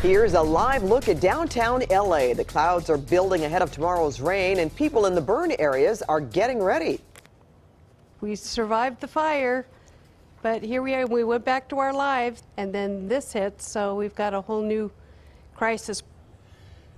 Here's a live look at downtown LA. The clouds are building ahead of tomorrow's rain, and people in the burn areas are getting ready. We survived the fire, but here we are. We went back to our lives, and then this hit, so we've got a whole new crisis.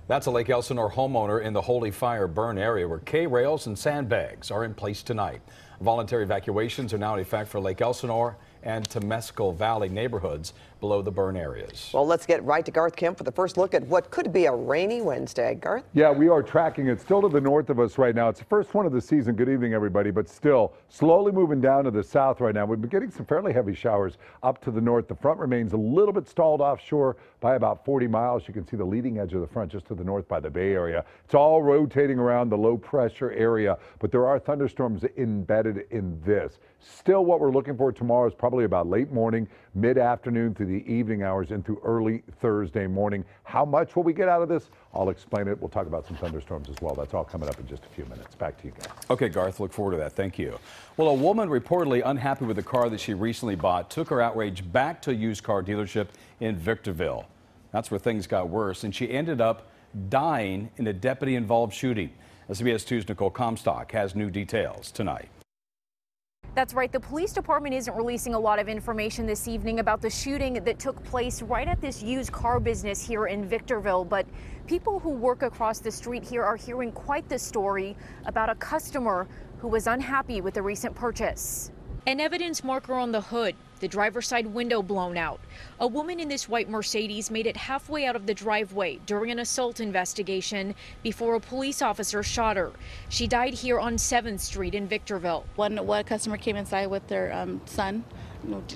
That's a Lake Elsinore homeowner in the Holy Fire burn area where K-rails and sandbags are in place tonight. Voluntary evacuations are now in effect for Lake Elsinore and Temescal Valley neighborhoods below the burn areas. Well, let's get right to Garth Kemp for the first look at what could be a rainy Wednesday. Garth? Yeah, we are tracking it still to the north of us right now. It's the first one of the season. Good evening, everybody, but still slowly moving down to the south right now. We've been getting some fairly heavy showers up to the north. The front remains a little bit stalled offshore by about 40 miles. You can see the leading edge of the front just to the north by the Bay Area. It's all rotating around the low pressure area, but there are thunderstorms embedded in this. Still, what we're looking for tomorrow is probably about late morning, mid-afternoon through the evening hours into early Thursday morning. How much will we get out of this? I'll explain it. We'll talk about some thunderstorms as well. That's all coming up in just a few minutes. Back to you guys. Okay, Garth, look forward to that. Thank you. Well, a woman reportedly unhappy with the car that she recently bought took her outrage back to a used car dealership in Victorville. That's where things got worse, and she ended up dying in a deputy-involved shooting. CBS 2's Nicole Comstock has new details tonight. That's right. The police department isn't releasing a lot of information this evening about the shooting that took place right at this used car business here in Victorville. But people who work across the street here are hearing quite the story about a customer who was unhappy with the recent purchase. An evidence marker on the hood, the driver's side window blown out. A woman in this white Mercedes made it halfway out of the driveway during an assault investigation before a police officer shot her. She died here on 7th Street in Victorville. One customer came inside with their son,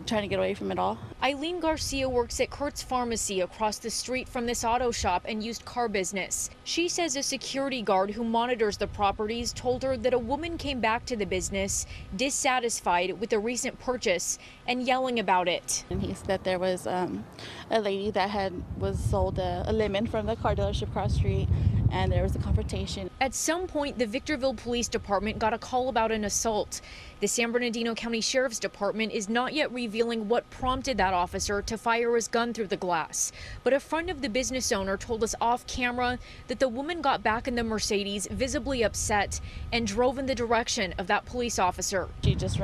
trying to get away from it all. Eileen Garcia works at Kurt's Pharmacy across the street from this auto shop and used car business. She says a security guard who monitors the properties told her that a woman came back to the business dissatisfied with the recent purchase and yelling about it. And he said there was a lady that was sold a lemon from the car dealership across the street, and there was a confrontation. At some point, the Victorville Police Department got a call about an assault. The San Bernardino County Sheriff's Department is not yet revealing what prompted that officer to fire his gun through the glass. But a friend of the business owner told us off camera that the woman got back in the Mercedes visibly upset and drove in the direction of that police officer. She just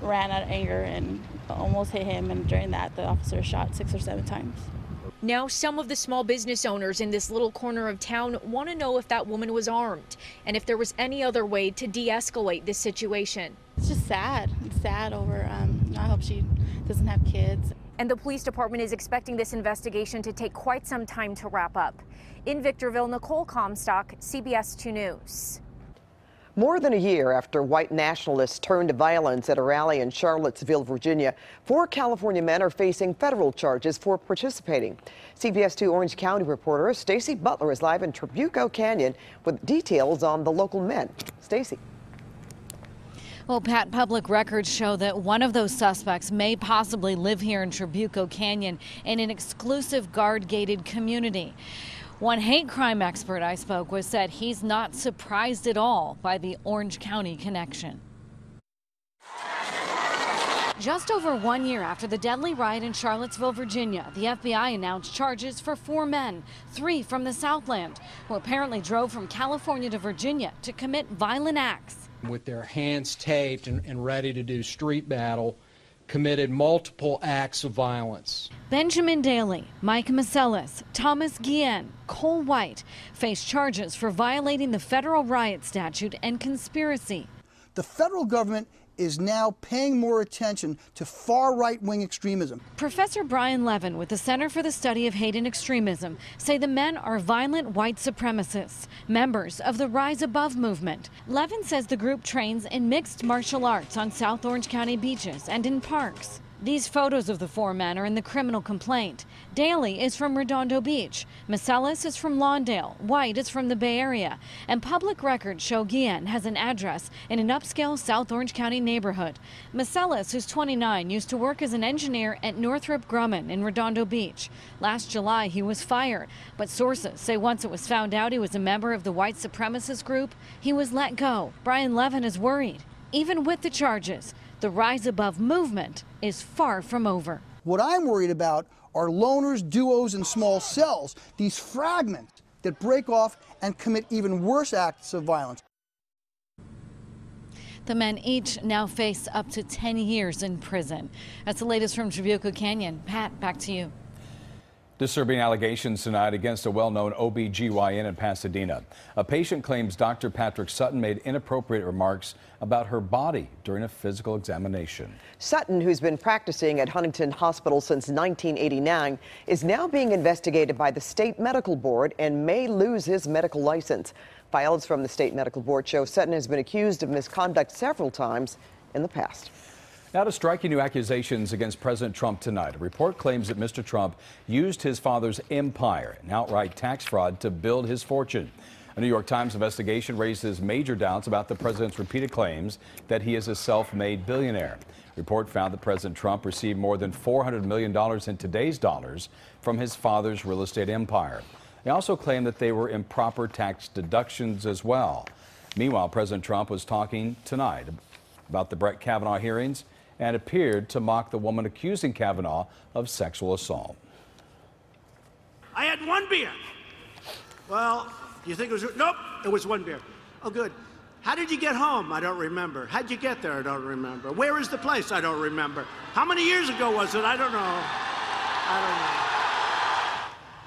ran out of anger and almost hit him, and during that the officer shot 6 or 7 times. Now some of the small business owners in this little corner of town want to know if that woman was armed and if there was any other way to de-escalate this situation. It's just sad. It's sad over, I hope she doesn't have kids. And the police department is expecting this investigation to take quite some time to wrap up. In Victorville, Nicole Comstock, CBS 2 News. More than a year after white nationalists turned to violence at a rally in Charlottesville, Virginia, 4 California men are facing federal charges for participating. CBS 2 Orange County reporter Stacy Butler is live in Trabuco Canyon with details on the local men. Stacy. Well, Pat, public records show that one of those suspects may possibly live here in Trabuco Canyon in an exclusive guard-gated community. One hate crime expert I spoke with said he's not surprised at all by the Orange County connection. Just over 1 year after the deadly riot in Charlottesville, Virginia, the FBI announced charges for 4 men, 3 from the Southland, who apparently drove from California to Virginia to commit violent acts. With their hands taped and ready to do street battle, committed multiple acts of violence. Benjamin Daly, Mike Macelis, Thomas Guillen, Cole White face charges for violating the federal riot statute and conspiracy. The federal government is now paying more attention to far right-wing extremism. Professor Brian Levin with the Center for the Study of Hate and Extremism say the men are violent white supremacists, members of the Rise Above movement. Levin says the group trains in mixed martial arts on South Orange County beaches and in parks. These photos of the 4 men are in the criminal complaint. Daly is from Redondo Beach. Macelis is from Lawndale. White is from the Bay Area. And public records show Guillen has an address in an upscale South Orange County neighborhood. Macelis, who's 29, used to work as an engineer at Northrop Grumman in Redondo Beach. Last July, he was fired. But sources say once it was found out he was a member of the white supremacist group, he was let go. Brian Levin is worried. Even with the charges, the Rise Above movement is far from over. What I'm worried about are loners, duos, and small cells, these fragments that break off and commit even worse acts of violence. The men each now face up to 10 years in prison. That's the latest from Trabuco Canyon. Pat, back to you. Disturbing allegations tonight against a well-known OB/GYN in Pasadena. A patient claims Dr. Patrick Sutton made inappropriate remarks about her body during a physical examination. Sutton, who's been practicing at Huntington Hospital since 1989, is now being investigated by the state medical board and may lose his medical license. Files from the state medical board show Sutton has been accused of misconduct several times in the past. Now to striking new accusations against President Trump tonight. A report claims that Mr. Trump used his father's empire and outright tax fraud to build his fortune. A New York Times investigation raises major doubts about the president's repeated claims that he is a self-made billionaire. The report found that President Trump received more than $400 million in today's dollars from his father's real estate empire. They also claim that they were improper tax deductions as well. Meanwhile, President Trump was talking tonight about the Brett Kavanaugh hearings and appeared to mock the woman accusing Kavanaugh of sexual assault. I had one beer. Well, you think it was, nope, it was one beer. Oh, good. How did you get home? I don't remember. How'd you get there? I don't remember. Where is the place? I don't remember. How many years ago was it? I don't know. I don't know.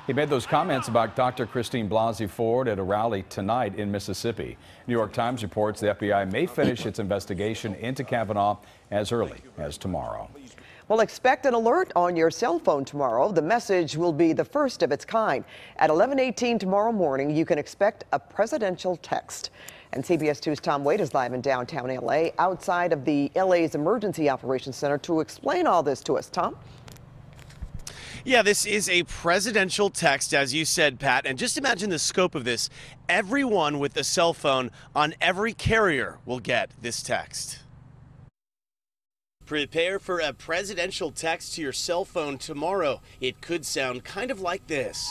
He made those comments about Dr. Christine Blasey Ford at a rally tonight in Mississippi. New York Times reports the FBI may finish its investigation into Kavanaugh as early as tomorrow. Well, expect an alert on your cell phone tomorrow. The message will be the first of its kind. At 11:18 tomorrow morning, you can expect a presidential text. And CBS 2's Tom Wade is live in downtown L.A. outside of the L.A.'s Emergency Operations Center to explain all this to us. Tom? Yeah, this is a presidential text, as you said, Pat. And just imagine the scope of this. Everyone with a cell phone on every carrier will get this text. Prepare for a presidential text to your cell phone tomorrow. It could sound kind of like this.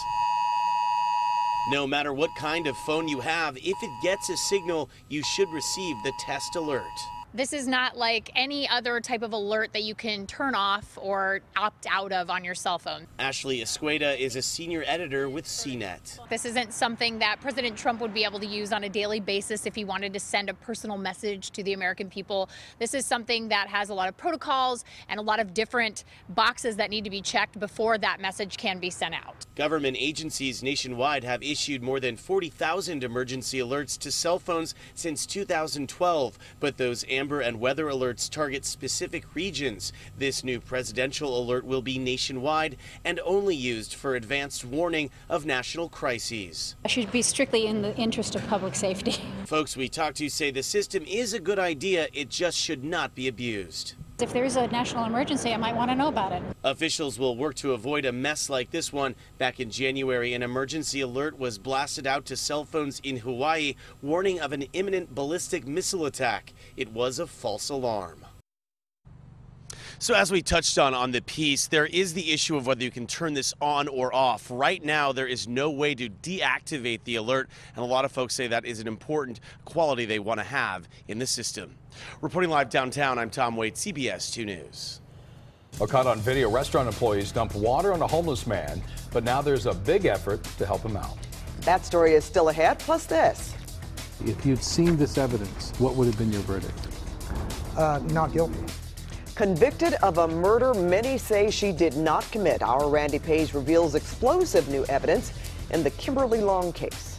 No matter what kind of phone you have, if it gets a signal, you should receive the test alert. This is not like any other type of alert that you can turn off or opt out of on your cell phone. Ashley Escueda is a senior editor with CNET. This isn't something that President Trump would be able to use on a daily basis if he wanted to send a personal message to the American people. This is something that has a lot of protocols and a lot of different boxes that need to be checked before that message can be sent out. Government agencies nationwide have issued more than 40,000 emergency alerts to cell phones since 2012, but those amber and weather alerts target specific regions. This new presidential alert will be nationwide and only used for advanced warning of national crises. It should be strictly in the interest of public safety. Folks we talked to say the system is a good idea, it just should not be abused. If there's a national emergency, I might want to know about it. Officials will work to avoid a mess like this one. Back in January, an emergency alert was blasted out to cell phones in Hawaii, warning of an imminent ballistic missile attack. It was a false alarm. So as we touched on the piece, there is the issue of whether you can turn this on or off. Right now, there is no way to deactivate the alert, and a lot of folks say that is an important quality they want to have in the system. Reporting live downtown, I'm Tom Wade, CBS 2 News. Well, caught on video, restaurant employees dumped water on a homeless man, but now there's a big effort to help him out. That story is still ahead, plus this. If you'd seen this evidence, what would have been your verdict? Not guilty. Convicted of a murder many say she did not commit. Our Randy Page reveals explosive new evidence in the Kimberly Long case.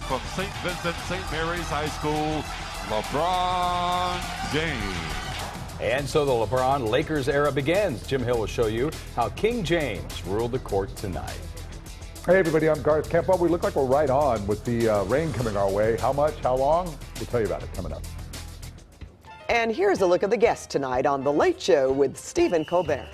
From St. Vincent St. Mary's High School, LeBron James. And so the LeBron Lakers era begins. Jim Hill will show you how King James ruled the court tonight. Hey everybody, I'm Garth Kemp. We look like we're right on with the rain coming our way. How much, how long? We'll tell you about it coming up. And here's a look at the guests tonight on The Late Show with Stephen Colbert.